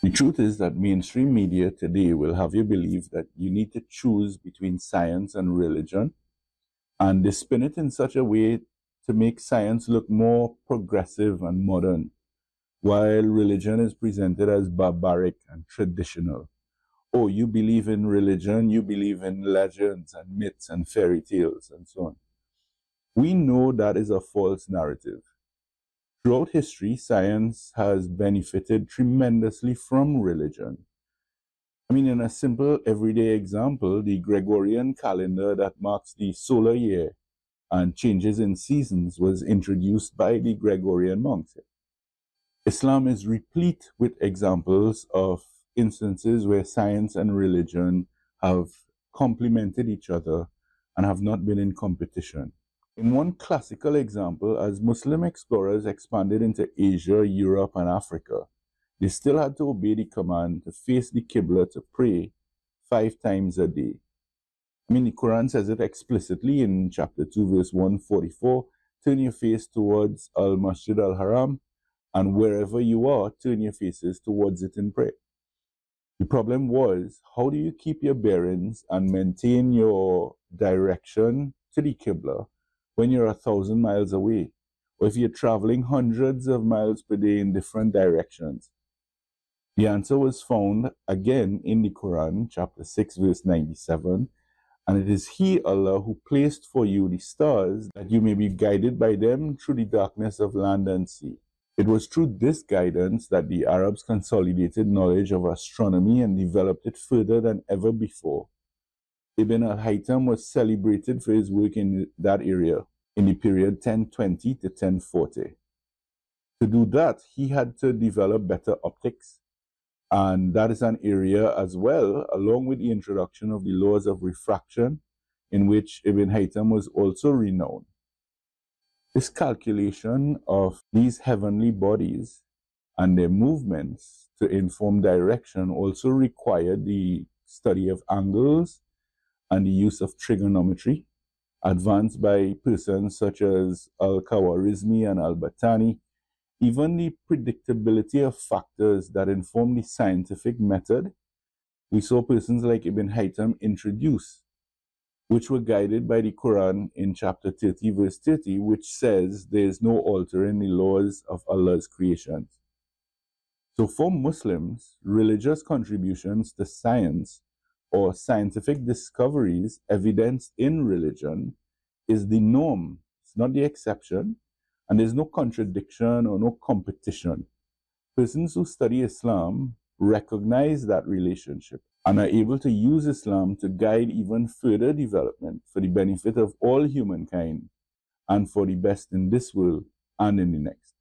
The truth is that mainstream media today will have you believe that you need to choose between science and religion, and they spin it in such a way to make science look more progressive and modern, while religion is presented as barbaric and traditional. Oh, you believe in religion, you believe in legends and myths and fairy tales and so on. We know that is a false narrative. Throughout history, science has benefited tremendously from religion. I mean, in a simple everyday example, the Gregorian calendar that marks the solar year and changes in seasons was introduced by the Gregorian monks. Islam is replete with examples of instances where science and religion have complemented each other and have not been in competition. In one classical example, as Muslim explorers expanded into Asia, Europe, and Africa, they still had to obey the command to face the Qibla to pray 5 times a day. I mean, the Quran says it explicitly in chapter 2, verse 144, turn your face towards Al-Masjid Al-Haram, and wherever you are, turn your faces towards it in prayer. The problem was, how do you keep your bearings and maintain your direction to the Qibla when you're 1,000 miles away, or if you're traveling hundreds of miles per day in different directions? The answer was found again in the Quran, chapter 6, verse 97, and it is He, Allah, who placed for you the stars, that you may be guided by them through the darkness of land and sea. It was through this guidance that the Arabs consolidated knowledge of astronomy and developed it further than ever before. Ibn al-Haytham was celebrated for his work in that area in the period 1020 to 1040. To do that, he had to develop better optics, and that is an area as well, along with the introduction of the laws of refraction, in which Ibn Haytham was also renowned. This calculation of these heavenly bodies and their movements to inform direction also required the study of angles and the use of trigonometry, advanced by persons such as Al-Khawarizmi and Al-Battani. Even the predictability of factors that inform the scientific method, we saw persons like Ibn Haytham introduce, which were guided by the Quran in chapter 30, verse 30, which says there is no altering the laws of Allah's creations. So for Muslims, religious contributions to science or scientific discoveries evidenced in religion is the norm. It's not the exception, and there's no contradiction or no competition. Persons who study Islam recognize that relationship and are able to use Islam to guide even further development for the benefit of all humankind and for the best in this world and in the next.